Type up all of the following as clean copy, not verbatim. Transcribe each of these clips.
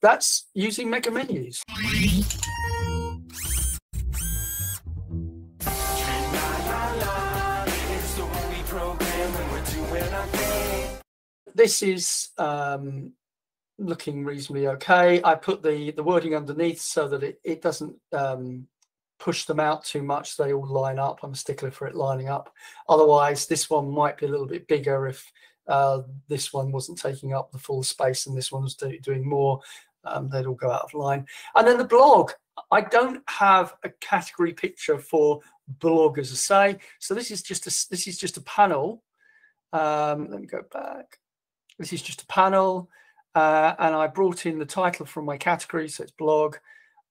that's using mega menus. This is looking reasonably okay. I put the wording underneath so that it doesn't push them out too much. They all line up. I'm a stickler for it lining up. Otherwise, this one might be a little bit bigger if this one wasn't taking up the full space and this one was doing more. They'd all go out of line. And then the blog. I don't have a category picture for blog, as I say. So this is just a panel. Let me go back. This is just a panel, and I brought in the title from my category, so it's blog.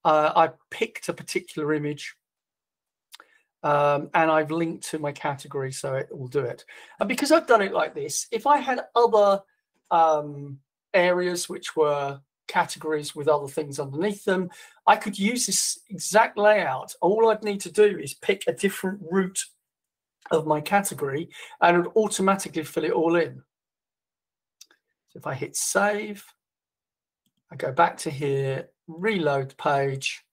I picked a particular image, and I've linked to my category, so it will do it. And because I've done it like this, if I had other areas which were categories with other things underneath them, I could use this exact layout. All I'd need to do is pick a different route of my category, and it would automatically fill it all in. So if I hit save, I go back to here, reload the page,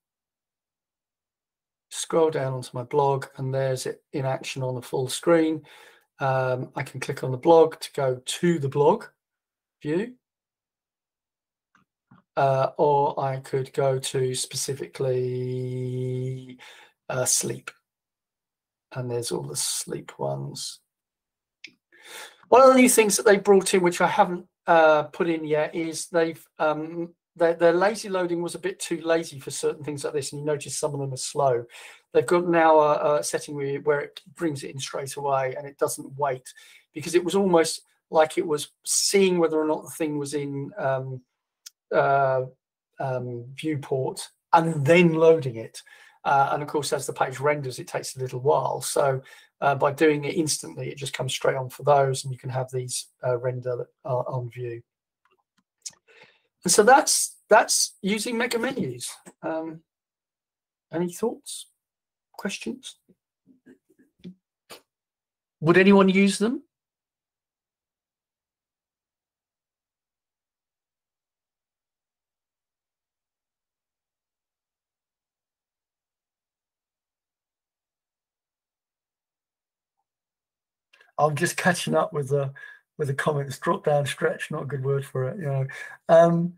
scroll down onto my blog, and there's it in action on the full screen. I can click on the blog to go to the blog view, or I could go to specifically sleep, and there's all the sleep ones. One of the new things that they brought in, which I haven't put in yet, is they've their lazy loading was a bit too lazy for certain things like this, and you notice some of them are slow. They've got now a setting where it brings it in straight away and it doesn't wait, because it was almost like it was seeing whether or not the thing was in viewport and then loading it. And of course, as the page renders, it takes a little while. So by doing it instantly, it just comes straight on for those, and you can have these render on view. And so that's using mega menus. Any thoughts, questions? Would anyone use them? I'm just catching up with the comments. Drop down stretch, not a good word for it. You know.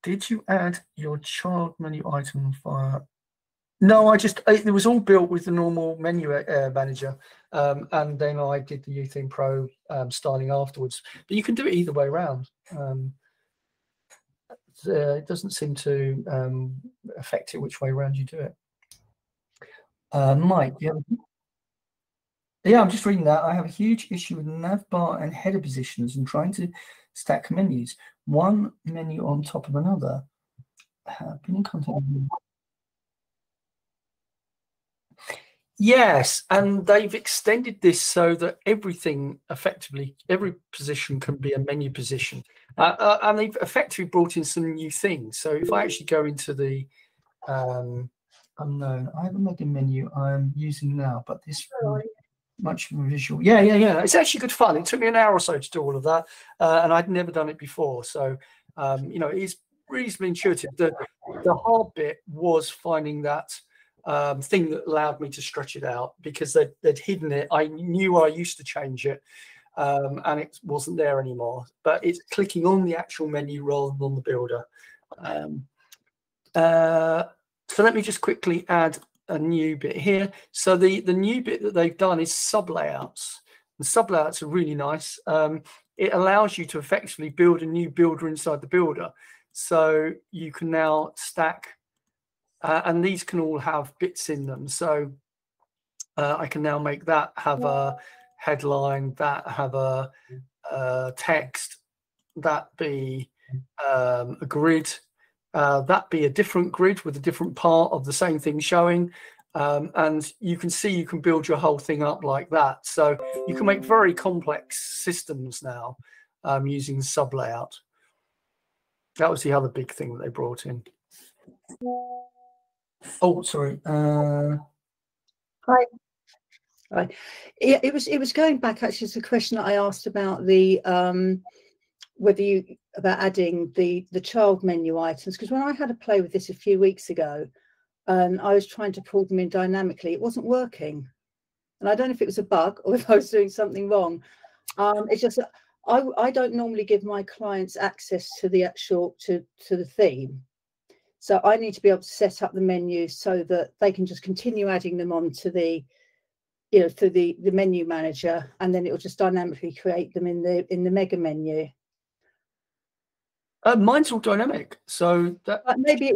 Did you add your child menu item via? No, it was all built with the normal menu manager, and then I did the YooTheme Pro styling afterwards. But you can do it either way around. It doesn't seem to affect it which way around you do it. Mike, yeah, I'm just reading that. I have a huge issue with navbar and header positions and trying to stack menus, one menu on top of another. Been in contact with... Yes, and they've extended this so that everything, effectively, every position can be a menu position. And they've effectively brought in some new things. So if I actually go into the unknown, I have a mega menu I'm using now, but this much visual. Yeah. It's actually good fun. It took me an hour or so to do all of that, and I'd never done it before. So, you know, it is reasonably intuitive. The hard bit was finding that thing that allowed me to stretch it out, because they'd hidden it. I knew I used to change it, and it wasn't there anymore. But it's clicking on the actual menu rather than on the builder. So let me just quickly add a new bit here. So the new bit that they've done is sub layouts. The sub layouts are really nice. It allows you to effectively build a new builder inside the builder. So you can now stack, and these can all have bits in them. So I can now make that have a headline, that have a text, that be a grid, that be a different grid with a different part of the same thing showing. And you can see you can build your whole thing up like that. So you can make very complex systems now using sub layout. That was the other big thing that they brought in. Oh, sorry. Hi. Right. It was going back actually to the question that I asked about the about adding the child menu items, because when I had a play with this a few weeks ago and I was trying to pull them in dynamically, it wasn't working. And I don't know if it was a bug or if I was doing something wrong. It's just I don't normally give my clients access to the actual to the theme. So I need to be able to set up the menu so that they can just continue adding them on to the, through the menu manager, and then it will just dynamically create them in the mega menu. Mine's all dynamic, so that maybe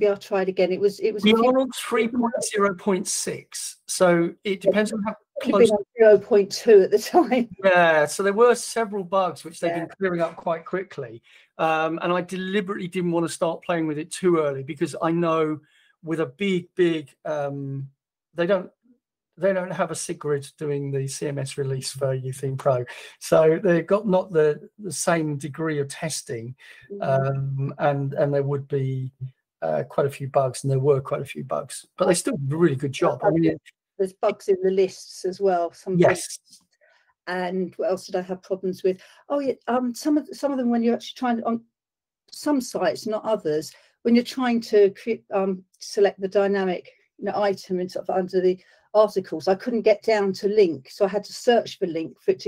I'll try it again. It was we are on 3.0.6, so it depends on how close. 0.2 at the time. Yeah, so there were several bugs which they've been clearing up quite quickly, and I deliberately didn't want to start playing with it too early, because I know with a big they don't have a Sigrid doing the CMS release for YooTheme Pro, so they've got not the same degree of testing, and there would be quite a few bugs, and there were quite a few bugs, but they still did a really good job. I mean, there's bugs in the lists as well. Yes. And what else did I have problems with? Oh yeah, some of them, when you're actually trying on some sites, not others, when you're trying to create, select the dynamic item and sort of under the articles, I couldn't get down to link, so I had to search for link for it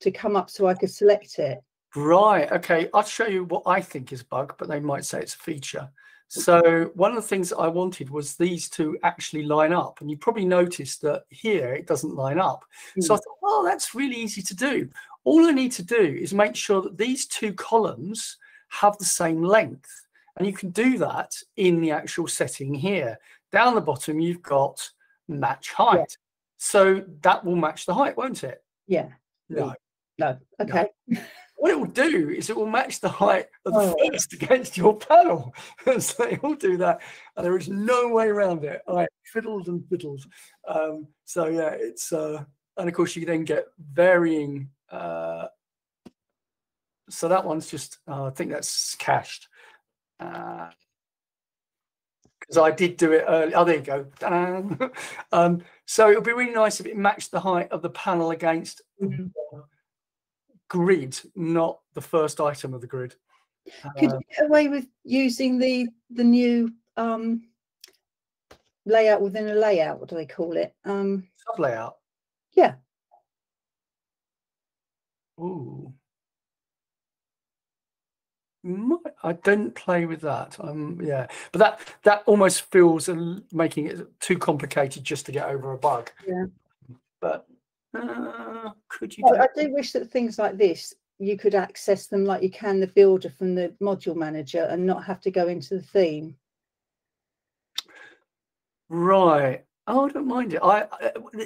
to come up so I could select it. Right. Okay. I'll show you what I think is a bug, but they might say it's a feature. So one of the things I wanted was these to actually line up, and you probably noticed that here it doesn't line up. So I thought, oh, that's really easy to do. All I need to do is make sure that these two columns have the same length, and you can do that in the actual setting here. Down the bottom, you've got match height, so that will match the height, won't it? No. Okay. No. What it will do is it will match the height of the first against your panel. So it will do that, and there is no way around it. I fiddled and fiddled. So yeah, it's and of course you then get varying. So that one's just I think that's cached. Because I did do it early. Oh, there you go. So it would be really nice if it matched the height of the panel against the grid, not the first item of the grid. Could you get away with using the new layout within a layout? What do they call it? Sub layout. Yeah. Ooh. I don't play with that. Yeah, but that almost feels making it too complicated just to get over a bug. Yeah. But could you? I do wish that things like this, you could access them like you can the builder from the module manager and not have to go into the theme. Right. Oh, I don't mind it.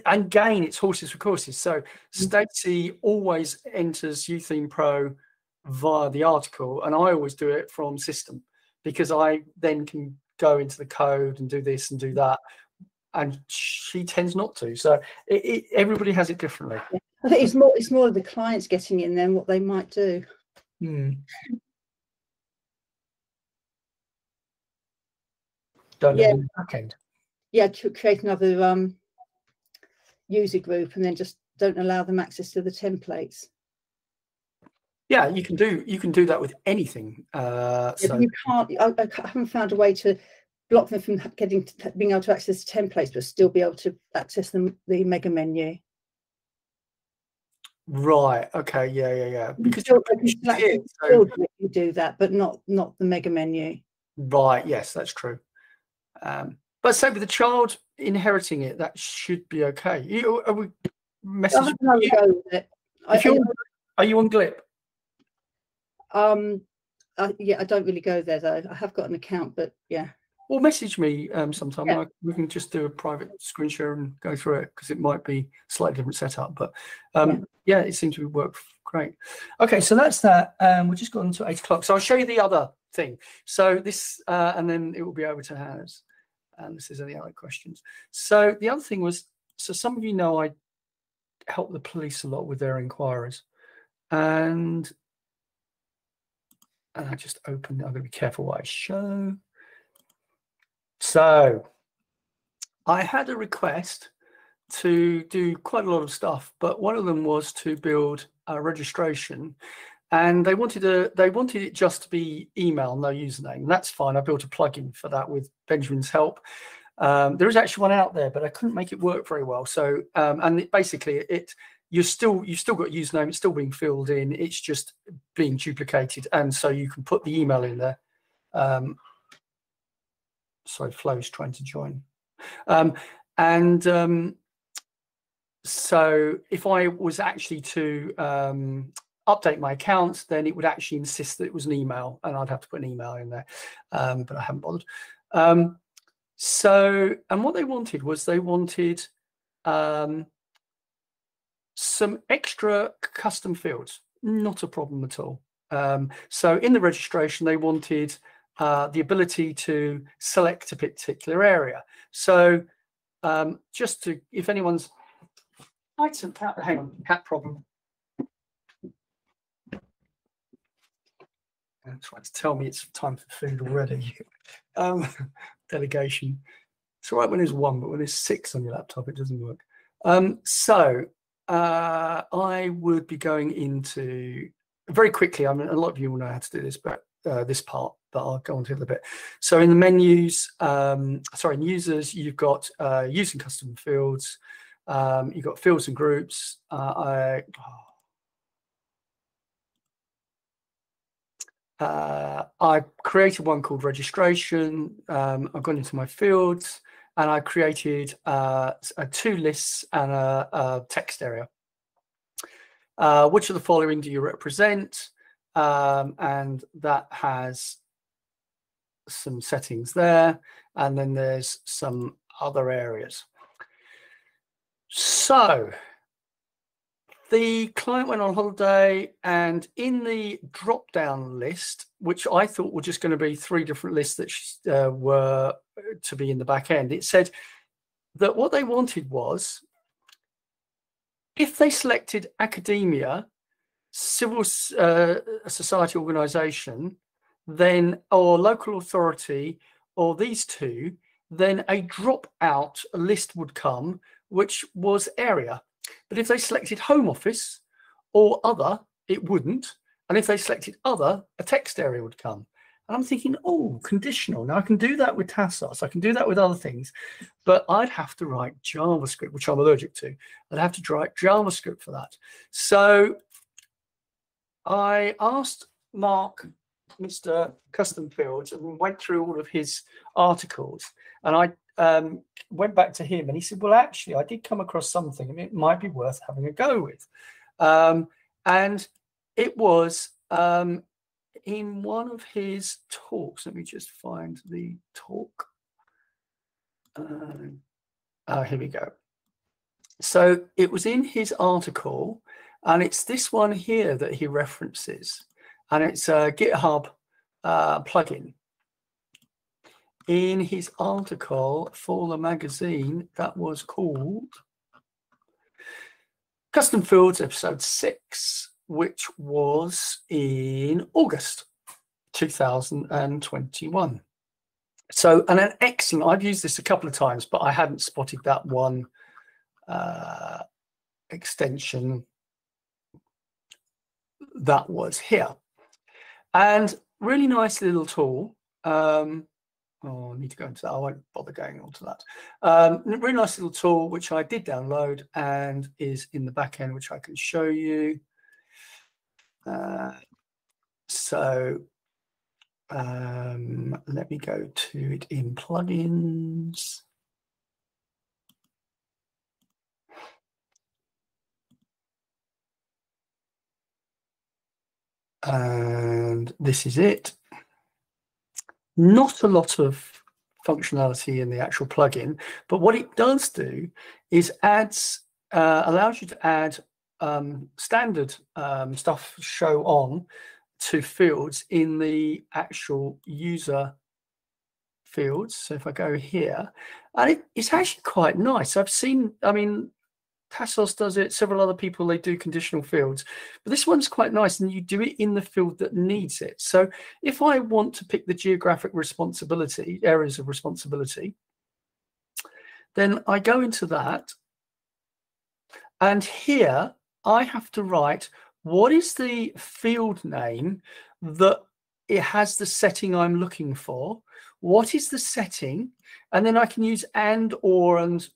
And again, it's horses for courses. So Stacey always enters YooTheme Pro via the article, and I always do it from system, because I then can go into the code and do this and do that, and she tends not to. So everybody has it differently. Yeah. I think it's more of the clients getting in then what they might do. Don't let them back end. Yeah, to create another user group and then just don't allow them access to the templates. Yeah, you can do that with anything. So you can't. I haven't found a way to block them from being able to access templates, but still be able to access the mega menu. Right. Okay. Yeah. Because you do that, but not the mega menu. Right. Yes, that's true. But say with the child inheriting it, that should be okay. Are we messaging? Are you on Glip? Yeah, I don't really go there though. I have got an account, but yeah. Well, message me sometime. Yeah. We can just do a private screen share and go through it, because it might be slightly different setup. But yeah, it seems to work great. Okay, so that's that. We've just gotten to 8 o'clock. So I'll show you the other thing. So this, and then it will be over to Hannah's. And if there's any other questions. So the other thing was, so some of you know I help the police a lot with their inquiries. And I just opened, I'm going to be careful what I show. So I had a request to do quite a lot of stuff, but one of them was to build a registration and they wanted it just to be email, no username. And that's fine. I built a plugin for that with Benjamin's help. There is actually one out there, but I couldn't make it work very well. So and basically you've still got username, it's still being filled in, it's just being duplicated, and so you can put the email in there. Sorry, Flo's trying to join. So if I was actually to update my account, then it would actually insist that it was an email, and I'd have to put an email in there, but I haven't bothered. So, and what they wanted was some extra custom fields. Not a problem at all. So in the registration, they wanted the ability to select a particular area. So just to, if anyone's, hang on, cat problem. Trying to tell me it's time for food already. Delegation. It's all right when there's one, but when there's 6 on your laptop, it doesn't work. So I would be going into very quickly. I mean, a lot of you will know how to do this, but this part, but I'll go on to it a little bit. So in the menus, sorry, in users, you've got using custom fields. You've got fields and groups. I created one called registration. I've gone into my fields and I created 2 lists and a text area. Which of the following do you represent? And that has some settings there. And then there's some other areas. So the client went on holiday, and in the drop-down list, which I thought were just going to be 3 different lists that were to be in the back end, it said that what they wanted was, if they selected academia, civil society organization, then or local authority, or these 2, then a drop-out list would come, which was area. But if they selected home office or other, it wouldn't. And if they selected other, a text area would come. And I'm thinking, oh, conditional. Now I can do that with Tassos. I can do that with other things, but I'd have to write JavaScript, which I'm allergic to. I'd have to write JavaScript for that. So I asked Mark, Mr. Custom Fields, and went through all of his articles. And I went back to him and he said, well, actually, I did come across something and it might be worth having a go with. And it was in one of his talks. Let me just find the talk. Here we go. So it was in his article, and it's this one here that he references. And it's a GitHub plugin. In his article for the magazine that was called Custom Fields Episode 6, which was in August 2021. So, and an excellent, I've used this a couple of times, but I hadn't spotted that one extension that was here. And really nice little tool. Oh, I need to go into that. I won't bother going on to that. Really nice little tool, which I did download and is in the back end, which I can show you. So let me go to it in plugins. And this is it. Not a lot of functionality in the actual plugin, but what it does do is allows you to add standard stuff show on to fields in the actual user fields. So if I go here, and it's actually quite nice. I've seen, I mean, Tassos does it, several other people, they do conditional fields, but this one's quite nice, and you do it in the field that needs it. So if I want to pick the geographic responsibility, areas of responsibility, then I go into that, and here I have to write what is the field name that it has the setting I'm looking for? What is the setting? And then I can use and, or, and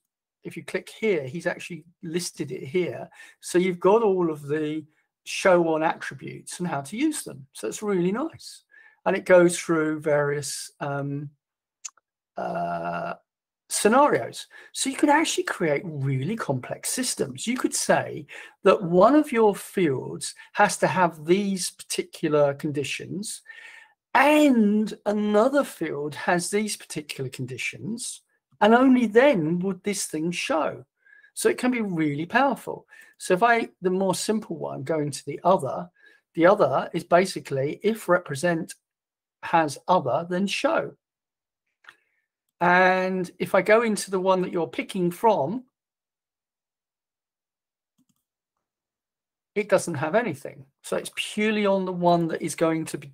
if you click here, he's actually listed it here. So you've got all of the show on attributes and how to use them. So it's really nice. And it goes through various scenarios. So you could actually create really complex systems. You could say that one of your fields has to have these particular conditions and another field has these particular conditions, and only then would this thing show. So it can be really powerful. So if the more simple one, going to the other is basically if represent has other, then show. And if I go into the one that you're picking from, it doesn't have anything. So it's purely on the one that is going to be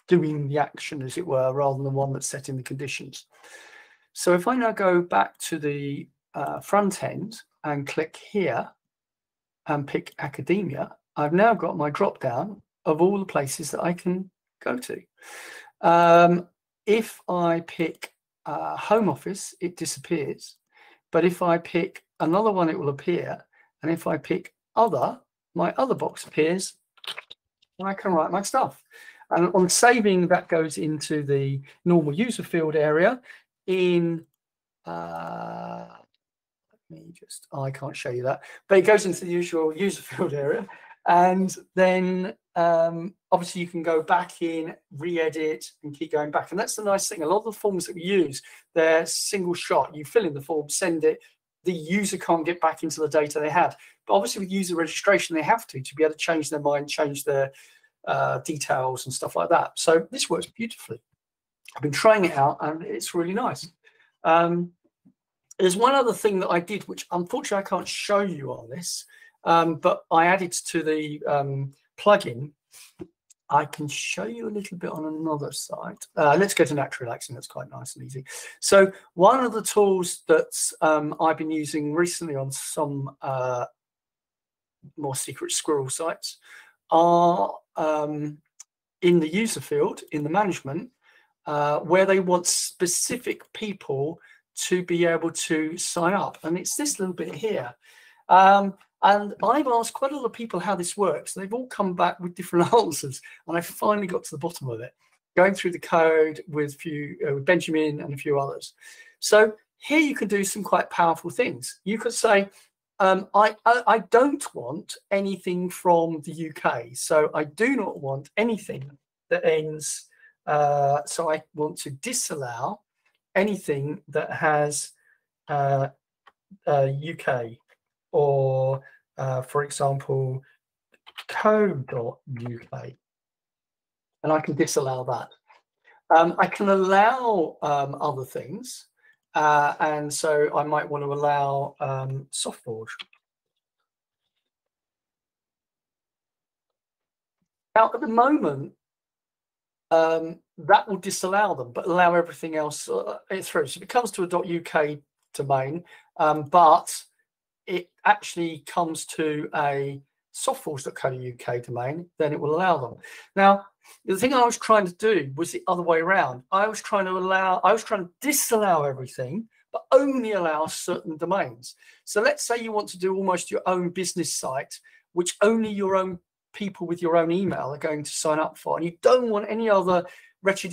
doing the action, as it were, rather than the one that's setting the conditions. So if I now go back to the front end and click here and pick academia, I've now got my drop down of all the places that I can go to. If I pick home office, it disappears. But if I pick another one, it will appear. And if I pick other, my other box appears and I can write my stuff. And on saving, that goes into the normal user field area in, I can't show you that, but it goes into the usual user field area. And then obviously you can go back in, re-edit and keep going back. And that's the nice thing. A lot of the forms that we use, they're single shot. You fill in the form, send it. The user can't get back into the data they had. But obviously with user registration, they have to be able to change their mind, change their details and stuff like that. So this works beautifully. I've been trying it out and it's really nice. There's one other thing that I did, which unfortunately I can't show you on this, but I added to the plugin. I can show you a little bit on another site. Let's go to natural relaxing. That's quite nice and easy. So one of the tools that I've been using recently on some more secret squirrel sites are in the user field, in the management, where they want specific people to be able to sign up. And it's this little bit here. And I've asked quite a lot of people how this works. They've all come back with different answers. And I finally got to the bottom of it, going through the code with Benjamin and a few others. So here you can do some quite powerful things. You could say, I don't want anything from the UK. So I do not want anything that ends. So I want to disallow anything that has UK or, for example, co.uk. And I can disallow that. I can allow other things. And so I might want to allow SoftForge. Now, at the moment, that will disallow them, but allow everything else through. So if it comes to a .uk domain, but it actually comes to a softforge.co.uk domain, then it will allow them. Now, the thing I was trying to do was the other way around. I was trying to disallow everything, but only allow certain domains. So let's say you want to do almost your own business site, which only your own people with your own email are going to sign up for, and you don't want any other wretched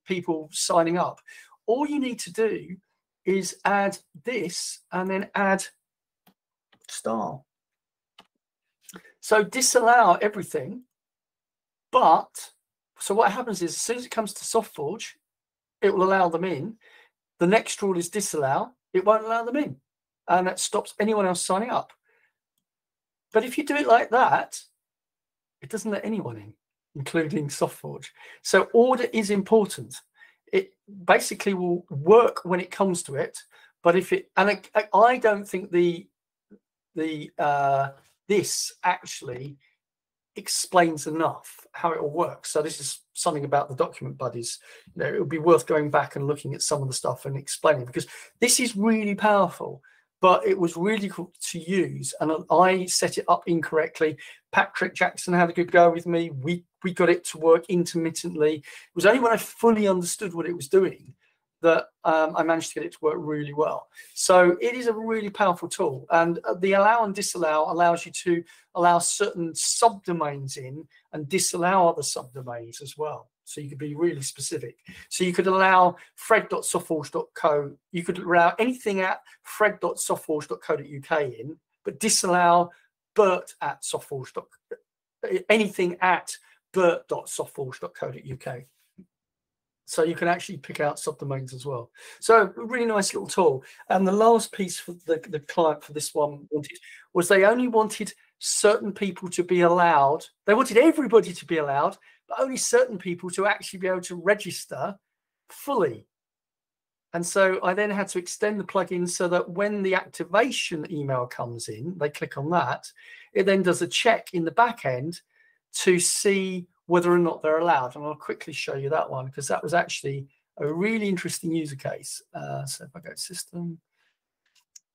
people signing up. All you need to do is add this and then add star. So disallow everything, but so what happens is as soon as it comes to SoftForge, it will allow them in. The next rule is disallow. It won't allow them in, and that stops anyone else signing up. But if you do it like that, it doesn't let anyone in, including SoftForge. So order is important. It basically will work when it comes to it, but if it, and I don't think this actually explains enough how it all works. So this is something about the document buddies. You know, it would be worth going back and looking at some of the stuff and explaining, because this is really powerful. but it was really cool to use. And I set it up incorrectly. Patrick Jackson had a good go with me. We got it to work intermittently. It was only when I fully understood what it was doing that I managed to get it to work really well. So it is a really powerful tool. And the allow and disallow allows you to allow certain subdomains in and disallow other subdomains as well. So you could be really specific. So you could allow fred.softforge.co. You could allow anything at fred.softforge.co.uk in, but disallow anything at bert.softforge.co.uk. So you can actually pick out subdomains as well. So a really nice little tool. And the last piece for the client for this one was they only wanted certain people to be allowed. They wanted everybody to be allowed, but only certain people to actually be able to register fully. And so I then had to extend the plugin so that when the activation email comes in, they click on that, it then does a check in the back end to see whether or not they're allowed. And I'll quickly show you that one because that was actually a really interesting user case. So if I go to system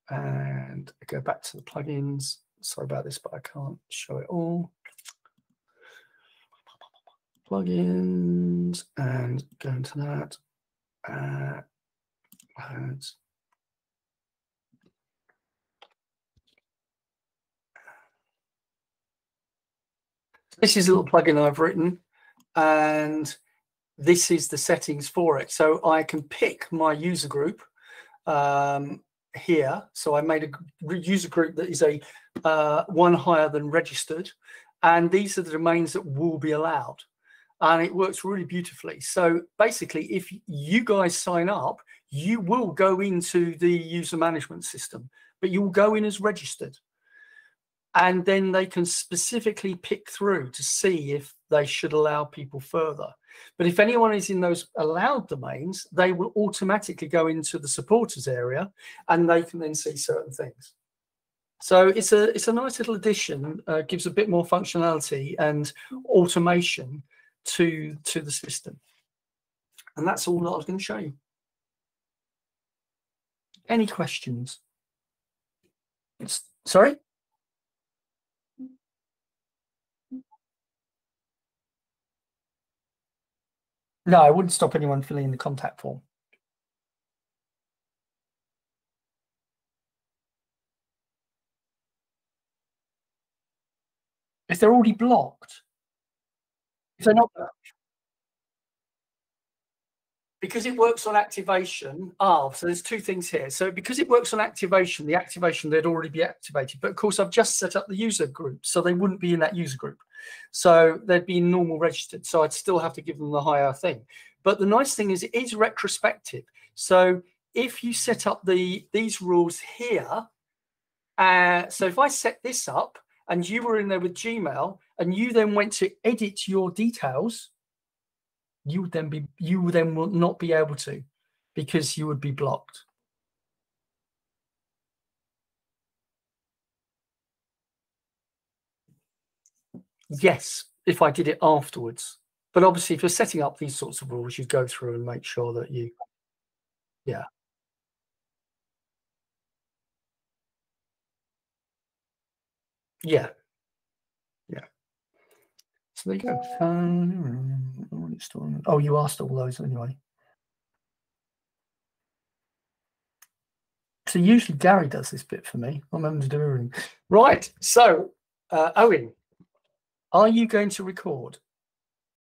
and I go back to the plugins, sorry about this, but I can't show it all. Plugins and go into that. This is a little plugin I've written, and this is the settings for it. So I can pick my user group here. So I made a user group that is a one higher than registered, and these are the domains that will be allowed. And it works really beautifully. So basically, if you guys sign up, you will go into the user management system, but you will go in as registered. And then they can specifically pick through to see if they should allow people further. But if anyone is in those allowed domains, they will automatically go into the supporters area and they can then see certain things. So it's a nice little addition, gives a bit more functionality and automation to the system. And that's all that I was going to show you. Any questions? Sorry? No, I wouldn't stop anyone filling in the contact form. If they're already blocked. If they're not, because it works on activation. So there's two things here. So because it works on activation, the activation they'd already be activated. But of course, I've just set up the user group, so they wouldn't be in that user group. So they'd be normal registered. So I'd still have to give them the higher thing. But the nice thing is it is retrospective. So if you set up these rules here, so if I set this up and you were in there with Gmail and you then went to edit your details, you would then will not be able to, because you would be blocked. Yes, if I did it afterwards. But obviously, if you're setting up these sorts of rules, you go through and make sure that you, yeah. Yeah. Yeah. So there you go. Oh, you asked all those anyway. So usually Gary does this bit for me. I'm having to do everything. Right. So, Owen, are you going to record?